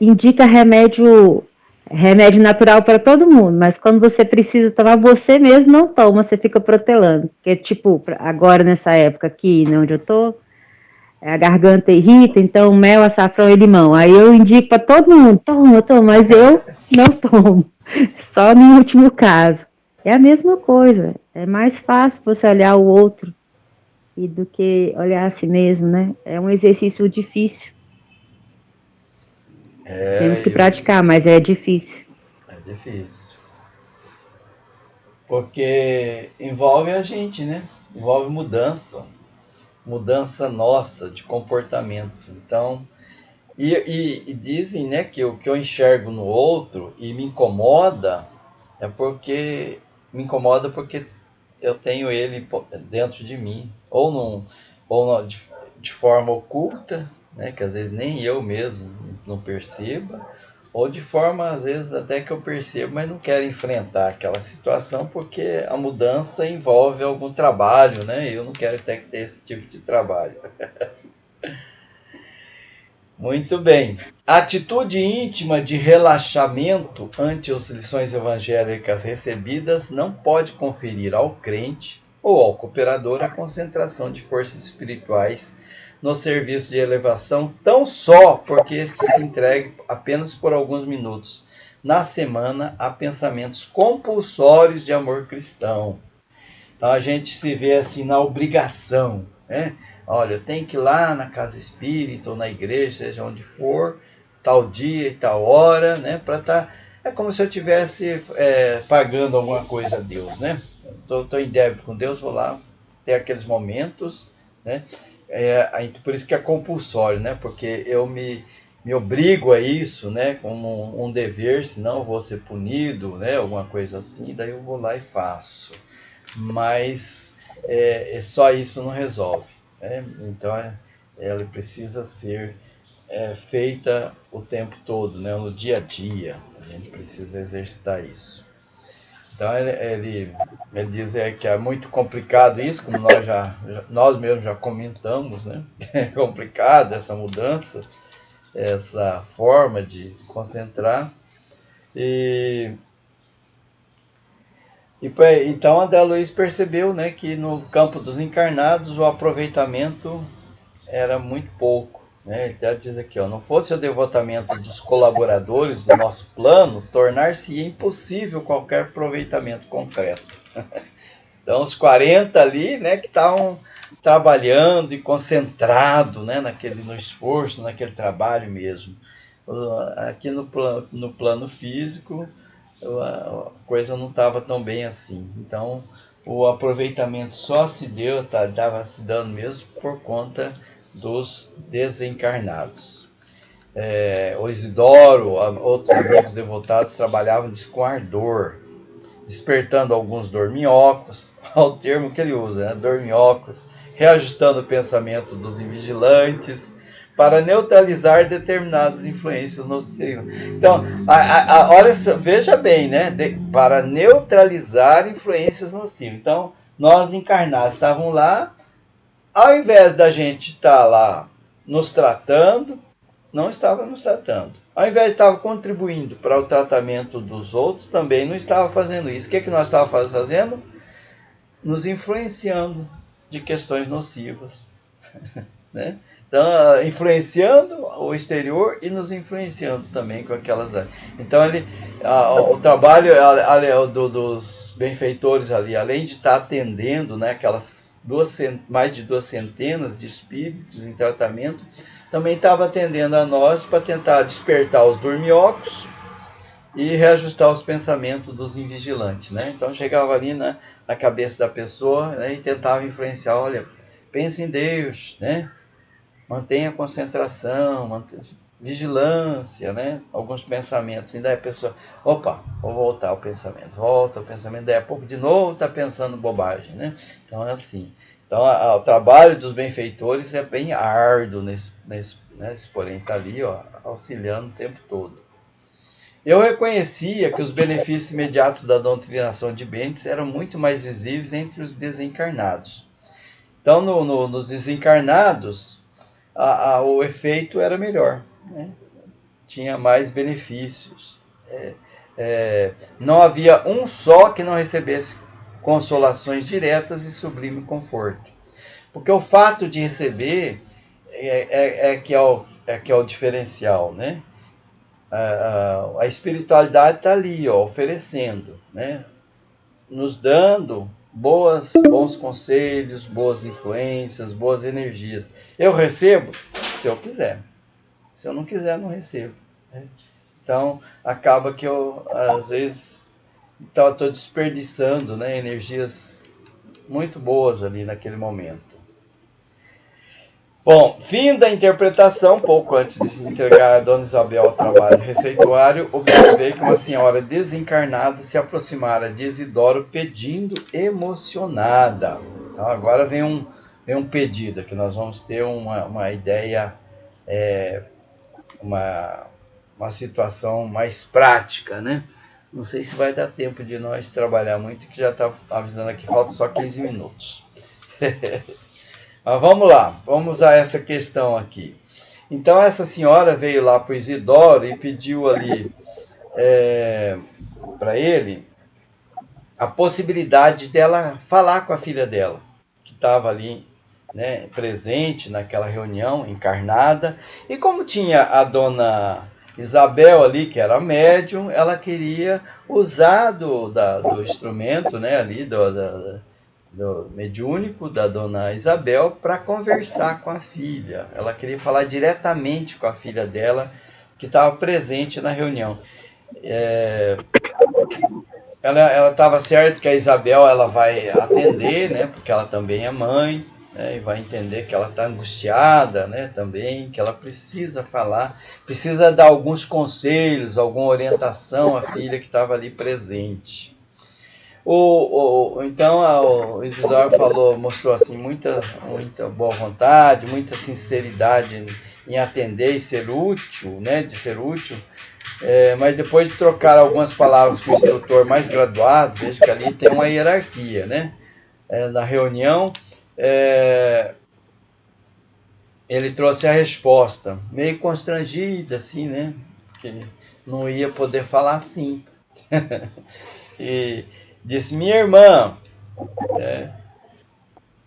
indica remédio natural para todo mundo, mas quando você precisa tomar, você mesmo não toma, você fica protelando. Porque, tipo, agora nessa época aqui, né, onde eu tô, a garganta irrita, então mel, açafrão e limão. Aí eu indico para todo mundo, toma, mas eu não tomo. Só no último caso. É a mesma coisa. É mais fácil você olhar o outro do que olhar a si mesmo, né? É um exercício difícil. Temos que praticar, mas é difícil. É difícil. Porque envolve a gente, né? Envolve mudança nossa de comportamento. Então, e dizem, né, que o que eu enxergo no outro e me incomoda porque eu tenho ele dentro de mim, de forma oculta, né, que às vezes nem eu mesmo não perceba, ou de forma, às vezes, até que eu percebo, mas não quero enfrentar aquela situação, porque a mudança envolve algum trabalho, né? Eu não quero ter que ter esse tipo de trabalho. Muito bem. A atitude íntima de relaxamento ante as lições evangélicas recebidas não pode conferir ao crente ou ao cooperador a concentração de forças espirituais no serviço de elevação, tão só porque este se entregue apenas por alguns minutos na semana a pensamentos compulsórios de amor cristão. Então a gente se vê assim na obrigação, né? olha, eu tenho que ir lá na casa espírita ou na igreja, seja onde for, tal dia e tal hora, né? Para tá, é como se eu estivesse pagando alguma coisa a Deus, né? Estou em débito com Deus, vou lá ter aqueles momentos, né? Por isso que é compulsório, né? Porque eu me obrigo a isso, né? Como um dever, senão eu vou ser punido, né? Alguma coisa assim, daí eu vou lá e faço. Mas só isso não resolve, né? Então ela precisa ser feita o tempo todo, né? No dia a dia. A gente precisa exercitar isso. Então ele diz que é muito complicado isso, como nós mesmos já comentamos, né? É complicado essa mudança, essa forma de se concentrar. E então André Luiz percebeu, né, que no campo dos encarnados o aproveitamento era muito pouco. Né? Ele até diz aqui, ó, não fosse o devotamento dos colaboradores do nosso plano, tornar-se impossível qualquer aproveitamento concreto. Então, os 40 ali, né, que estavam trabalhando e concentrado, né, no esforço, naquele trabalho mesmo. Aqui no plano físico, a coisa não estava tão bem assim. Então, o aproveitamento só se deu, estava se dando mesmo por conta dos desencarnados. O Isidoro, outros amigos devotados trabalhavam com ardor, despertando alguns dorminhocos, ao termo que ele usa, né? Dorminhocos, reajustando o pensamento dos invigilantes para neutralizar determinadas influências nocivas. Então, olha, veja bem, né? Para neutralizar influências nocivas. Então, nós encarnados estavam lá, ao invés da gente estar lá nos tratando, não estava nos tratando. Ao invés de estar contribuindo para o tratamento dos outros, também não estava fazendo isso. O que nós estávamos fazendo? Nos influenciando de questões nocivas. Né? Então, influenciando o exterior e nos influenciando também com aquelas... Então, o trabalho dos benfeitores ali, além de estar atendendo, né, aquelas mais de 2 centenas de espíritos em tratamento, também estava atendendo a nós para tentar despertar os dormiocos e reajustar os pensamentos dos invigilantes, né? Então chegava ali na cabeça da pessoa, né, e tentava influenciar, olha, pense em Deus, né? Mantenha a concentração, vigilância, né? Alguns pensamentos, e daí a pessoa, opa, vou voltar ao pensamento, volta ao pensamento, daí a pouco de novo está pensando bobagem, né? Então é assim. Então o trabalho dos benfeitores é bem árduo nesse porém está ali, ó, auxiliando o tempo todo. Eu reconhecia que os benefícios imediatos da doutrinação de Bentes eram muito mais visíveis entre os desencarnados. Então, nos desencarnados, o efeito era melhor, né? Tinha mais benefícios. Não havia um só que não recebesse consolações diretas e sublime conforto. Porque o fato de receber que é o diferencial, né? A espiritualidade está ali, ó, oferecendo, né? Nos dando bons conselhos, boas influências, boas energias. Eu recebo se eu quiser. Se eu não quiser, não recebo. Né? Então, acaba que eu, às vezes, estou desperdiçando, né, energias muito boas ali naquele momento. Bom, fim da interpretação, pouco antes de se entregar a Dona Isabel ao trabalho receituário, observei que uma senhora desencarnada se aproximara de Isidoro pedindo emocionada. Então agora vem um pedido, que nós vamos ter uma ideia, uma situação mais prática, né? Não sei se vai dar tempo de nós trabalhar muito, que já está avisando aqui, falta só 15 minutos. Mas vamos lá, vamos a essa questão aqui. Então essa senhora veio lá para o Isidoro e pediu ali para ele a possibilidade dela falar com a filha dela, que estava ali, né, presente naquela reunião, encarnada. E como tinha a Dona Isabel ali, que era médium, ela queria usar do instrumento, né, ali do mediúnico da dona Isabel para conversar com a filha. Ela queria falar diretamente com a filha dela, que estava presente na reunião. Ela estava certa que a Isabel ela vai atender, né, porque ela também é mãe, né, e vai entender que ela está angustiada, né, também, que ela precisa falar, precisa dar alguns conselhos, alguma orientação à filha que estava ali presente. Então o Isidoro mostrou assim muita boa vontade, muita sinceridade em atender e ser útil, né, de ser útil. Mas depois de trocar algumas palavras com o instrutor mais graduado, veja que ali tem uma hierarquia, né? Na reunião, ele trouxe a resposta, meio constrangida, assim, né? Porque não ia poder falar assim. E disse: minha irmã,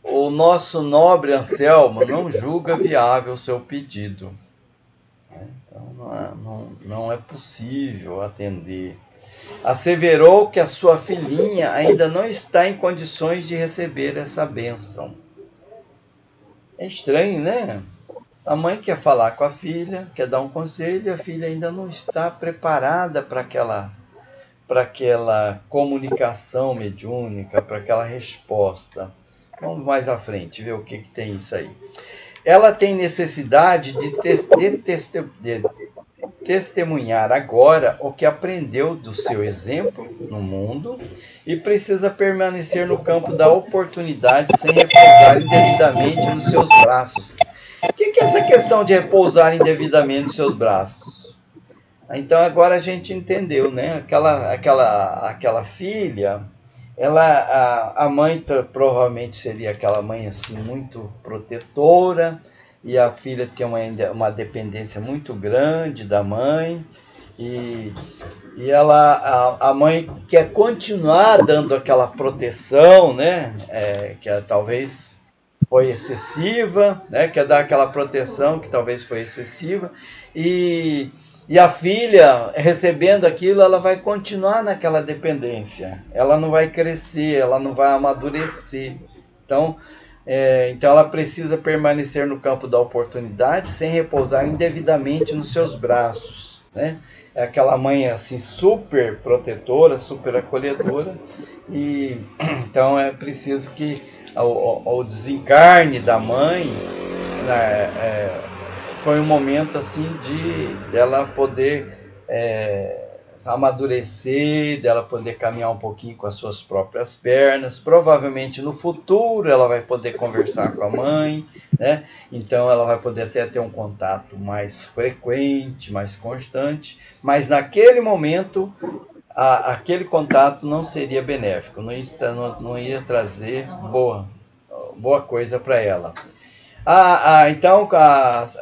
o nosso nobre Anselmo não julga viável o seu pedido. Então não é possível atender. Asseverou que a sua filhinha ainda não está em condições de receber essa bênção. É estranho, né? A mãe quer falar com a filha, quer dar um conselho, e a filha ainda não está preparada para aquela comunicação mediúnica, para aquela resposta. Vamos mais à frente, ver o que tem isso aí. Ela tem necessidade de testemunhar agora o que aprendeu do seu exemplo no mundo e precisa permanecer no campo da oportunidade sem repousar indevidamente nos seus braços. O que é essa questão de repousar indevidamente nos seus braços? Então agora a gente entendeu, né? Aquela filha, a mãe provavelmente seria aquela mãe assim muito protetora, e a filha tem uma dependência muito grande da mãe, e a mãe quer continuar dando aquela proteção, né? Que talvez foi excessiva, né? Quer dar aquela proteção que talvez foi excessiva, e a filha, recebendo aquilo, ela vai continuar naquela dependência, ela não vai crescer, ela não vai amadurecer. Então ela precisa permanecer no campo da oportunidade sem repousar indevidamente nos seus braços, né? É aquela mãe assim super protetora, super acolhedora, e então é preciso que o desencarne da mãe, né, foi um momento assim de dela poder amadurecer, dela poder caminhar um pouquinho com as suas próprias pernas. Provavelmente no futuro ela vai poder conversar com a mãe, né? Então ela vai poder até ter um contato mais frequente, mais constante, mas naquele momento aquele contato não seria benéfico, não ia trazer boa coisa para ela. Então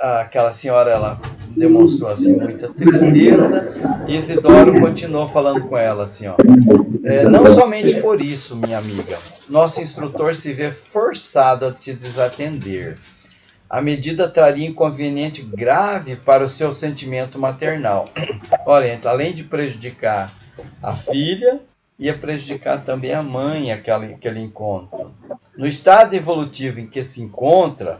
aquela senhora, ela demonstrou assim muita tristeza, e Isidoro continuou falando com ela assim, ó: não somente por isso, minha amiga, nosso instrutor se vê forçado a te desatender. A medida traria inconveniente grave para o seu sentimento maternal. Olha, então, além de prejudicar a filha, ia prejudicar também a mãe aquele encontro. No estado evolutivo em que se encontra,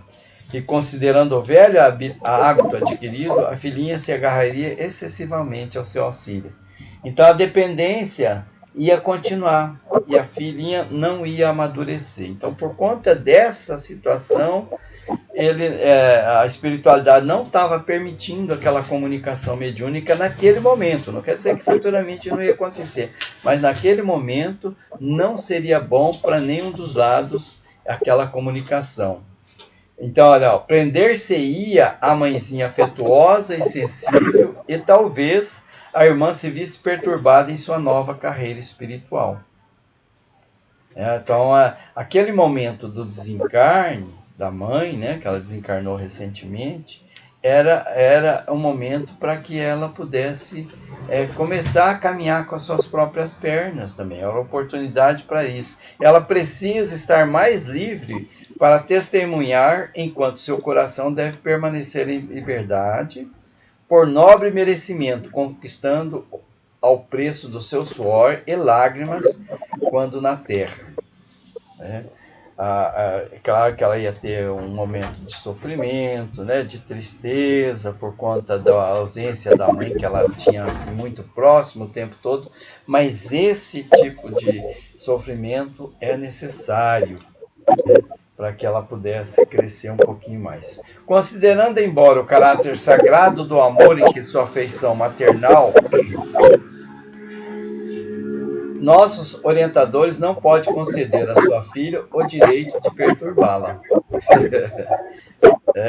e considerando o velho hábito adquirido, a filhinha se agarraria excessivamente ao seu auxílio. Então a dependência ia continuar e a filhinha não ia amadurecer. Então, por conta dessa situação, a espiritualidade não estava permitindo aquela comunicação mediúnica naquele momento. Não quer dizer que futuramente não ia acontecer, mas naquele momento não seria bom para nenhum dos lados aquela comunicação. Então, olha, prender-se-ia a mãezinha afetuosa e sensível, e talvez a irmã se visse perturbada em sua nova carreira espiritual. Então, aquele momento do desencarne da mãe, né, que ela desencarnou recentemente, era um momento para que ela pudesse começar a caminhar com as suas próprias pernas também. Era uma oportunidade para isso. Ela precisa estar mais livre para testemunhar, enquanto seu coração deve permanecer em liberdade, por nobre merecimento, conquistando ao preço do seu suor e lágrimas quando na terra. Claro que ela ia ter um momento de sofrimento, né, de tristeza por conta da ausência da mãe que ela tinha assim, muito próximo o tempo todo, mas esse tipo de sofrimento é necessário, né, para que ela pudesse crescer um pouquinho mais. Considerando, embora o caráter sagrado do amor em que sua afeição maternal, nossos orientadores não podem conceder à sua filha o direito de perturbá-la.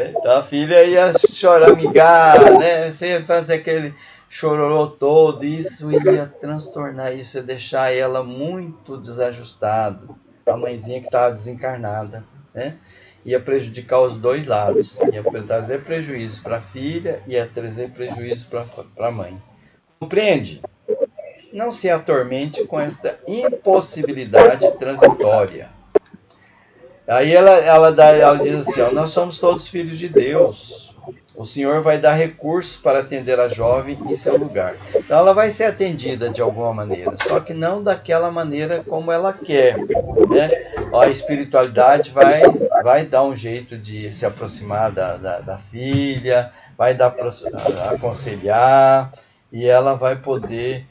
Então a filha ia choramingar, né? Fazer aquele chororô todo, isso ia transtornar, isso ia deixar ela muito desajustada. A mãezinha que estava desencarnada, né? Ia prejudicar os dois lados, ia trazer prejuízo para a filha, ia trazer prejuízo para a mãe. Compreende? Não se atormente com esta impossibilidade transitória. Aí ela diz assim, ó, nós somos todos filhos de Deus. O Senhor vai dar recursos para atender a jovem em seu lugar. Então ela vai ser atendida de alguma maneira, só que não daquela maneira como ela quer, né? A espiritualidade vai dar um jeito de se aproximar da filha, vai dar aconselhar, e ela vai poder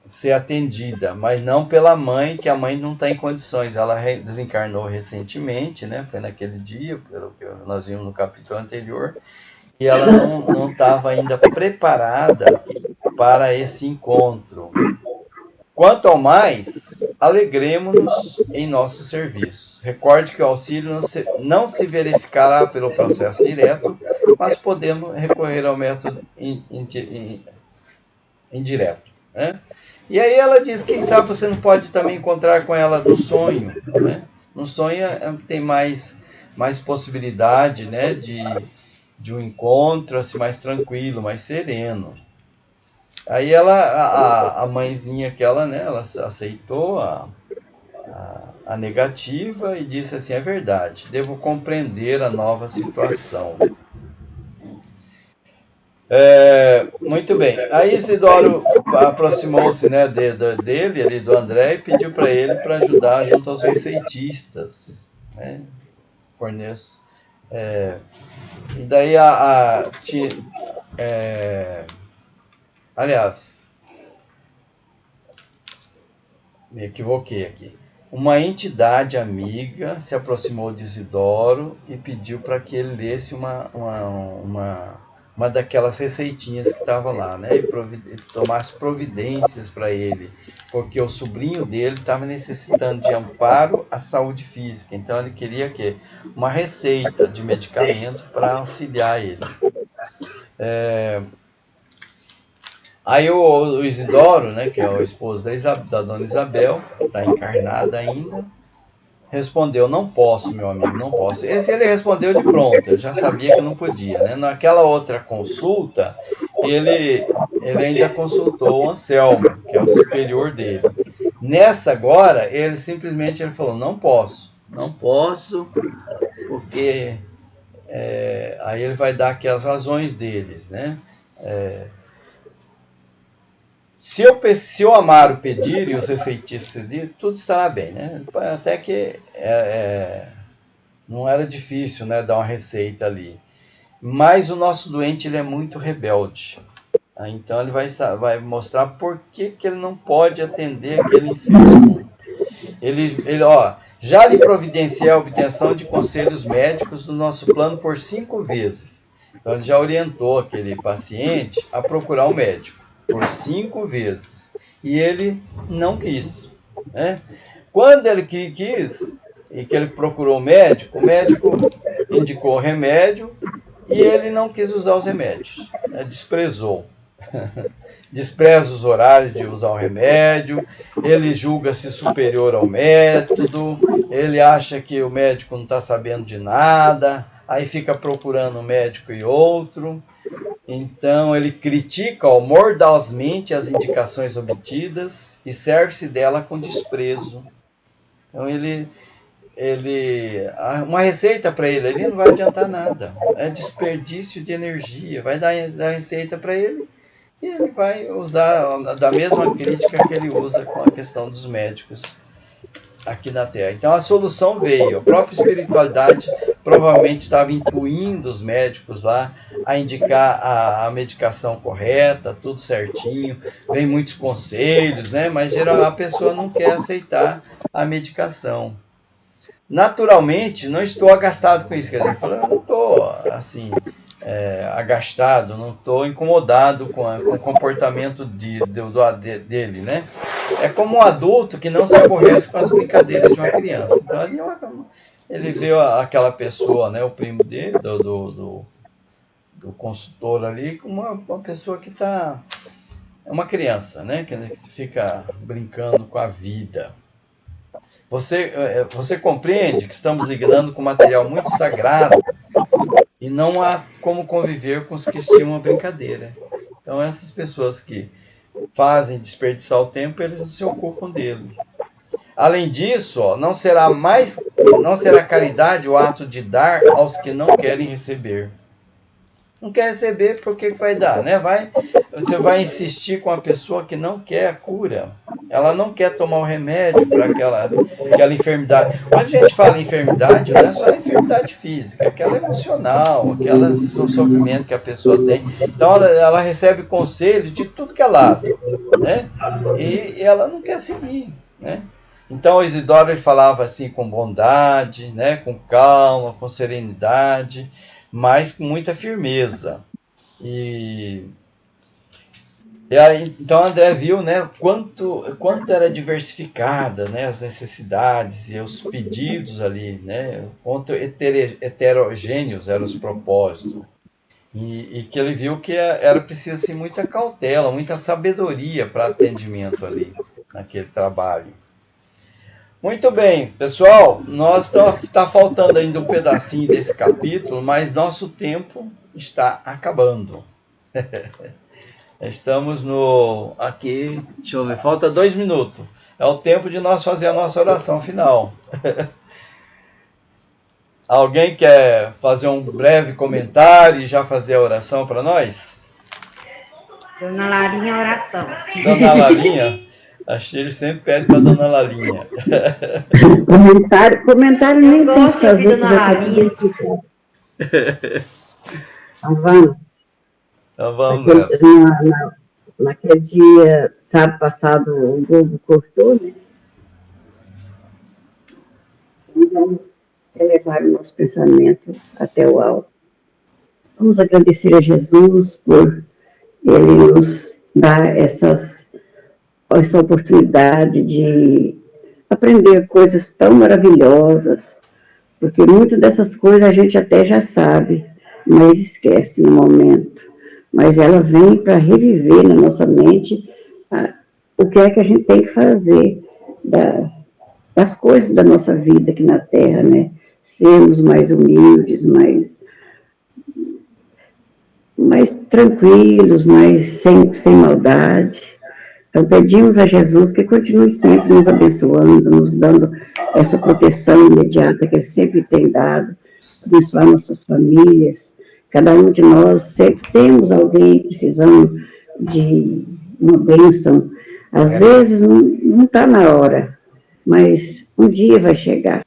ser atendida, mas não pela mãe, que a mãe não está em condições. Ela desencarnou recentemente, né? Foi naquele dia, pelo que nós vimos no capítulo anterior, e ela não estava ainda preparada para esse encontro. Quanto ao mais, alegremos-nos em nossos serviços. Recorde que o auxílio não se verificará pelo processo direto, mas podemos recorrer ao método indireto, né? E aí ela diz, quem sabe você não pode também encontrar com ela no sonho, né? No sonho tem mais possibilidade, né, de um encontro assim, mais tranquilo, mais sereno. Aí a mãezinha que ela, né, ela aceitou a negativa e disse assim, é verdade, devo compreender a nova situação. Muito bem. Aí Isidoro aproximou-se, né, dele, ali, do André, e pediu para ele para ajudar junto aos receitistas, né? Forneço. E daí aliás, me equivoquei aqui. Uma entidade amiga se aproximou de Isidoro e pediu para que ele lesse uma daquelas receitinhas que estava lá, né? E tomasse providências para ele, porque o sobrinho dele estava necessitando de amparo à saúde física. Então ele queria uma receita de medicamento para auxiliar ele. Aí o Isidoro, né, que é o esposo da dona Isabel, que está encarnada ainda, respondeu, não posso, meu amigo, não posso. Esse ele respondeu de pronto, eu já sabia que não podia, né? Naquela outra consulta, ele ainda consultou o Anselmo, que é o superior dele. Nessa agora, ele simplesmente falou, não posso, porque aí ele vai dar aqui as razões deles, né? Se o Amaro pedir e os receitistas pedir, tudo estará bem, né? Até que não era difícil, né, dar uma receita ali. Mas o nosso doente ele é muito rebelde. Então ele vai mostrar por que ele não pode atender aquele enfermo. Já lhe providenciei a obtenção de conselhos médicos do nosso plano por 5 vezes. Então ele já orientou aquele paciente a procurar um médico por 5 vezes. E ele não quis, né? Quando ele quis, e que ele procurou o médico indicou remédio e ele não quis usar os remédios, né? Desprezou. Despreza os horários de usar o remédio, ele julga-se superior ao método, ele acha que o médico não está sabendo de nada, aí fica procurando um médico e outro. Então ele critica mordazmente as indicações obtidas e serve-se dela com desprezo. Então uma receita para ele não vai adiantar nada, é desperdício de energia. Vai dar receita para ele e ele vai usar da mesma crítica que ele usa com a questão dos médicos aqui na Terra. Então a solução veio. A própria espiritualidade provavelmente estava intuindo os médicos lá a indicar a medicação correta, tudo certinho. Vem muitos conselhos, né? Mas geral a pessoa não quer aceitar a medicação. Naturalmente, não estou agastado com isso. Quer dizer, eu não estou assim agastado, não estou incomodado com o comportamento dele, né? É como um adulto que não se aborrece com as brincadeiras de uma criança. Então, ali ele vê aquela pessoa, né, o primo dele, do consultor ali, como uma pessoa que é uma criança, né, que fica brincando com a vida. Você compreende que estamos lidando com material muito sagrado e não há como conviver com os que estimam a brincadeira. Então, essas pessoas que fazem desperdiçar o tempo, eles não se ocupam dele. Além disso, não será caridade o ato de dar aos que não querem receber. Não quer receber, por que vai dar, né? Você vai insistir com a pessoa que não quer a cura. Ela não quer tomar o remédio para aquela enfermidade. Quando a gente fala em enfermidade, não é só a enfermidade física, é aquela emocional, aquele sofrimento que a pessoa tem. Então ela recebe conselho de tudo que é lado, né? E ela não quer seguir, né? Então o Isidoro ele falava assim com bondade, né? Com calma, com serenidade, mas com muita firmeza. E aí, então André viu, né, quanto era diversificada, né, as necessidades e os pedidos ali, né, quanto heterogêneos eram os propósitos. E que ele viu que era preciso assim, muita cautela, muita sabedoria para atendimento ali, naquele trabalho. Muito bem, pessoal, está faltando ainda um pedacinho desse capítulo, mas nosso tempo está acabando. Estamos aqui, deixa eu ver, falta 2 minutos. É o tempo de nós fazer a nossa oração final. Alguém quer fazer um breve comentário e já fazer a oração para nós? Dona Larinha, oração. Dona Larinha? Acho que ele sempre pede para Dona Larinha. Comentário nem tem que fazer. Dona Larinha. Então vamos. Então vamos nessa. Naquele dia, sábado passado, o Globo cortou, né? E vamos elevar o nosso pensamento até o alto. Vamos agradecer a Jesus por Ele nos dar essa oportunidade de aprender coisas tão maravilhosas, porque muitas dessas coisas a gente até já sabe, mas esquece no momento. Mas ela vem para reviver na nossa mente o que é que a gente tem que fazer das coisas da nossa vida aqui na Terra, né? Sermos mais humildes, mais tranquilos, mais sem maldade. Então pedimos a Jesus que continue sempre nos abençoando, nos dando essa proteção imediata que Ele sempre tem dado, abençoar nossas famílias. Cada um de nós sempre temos alguém precisando de uma bênção. Às vezes não está na hora, mas um dia vai chegar.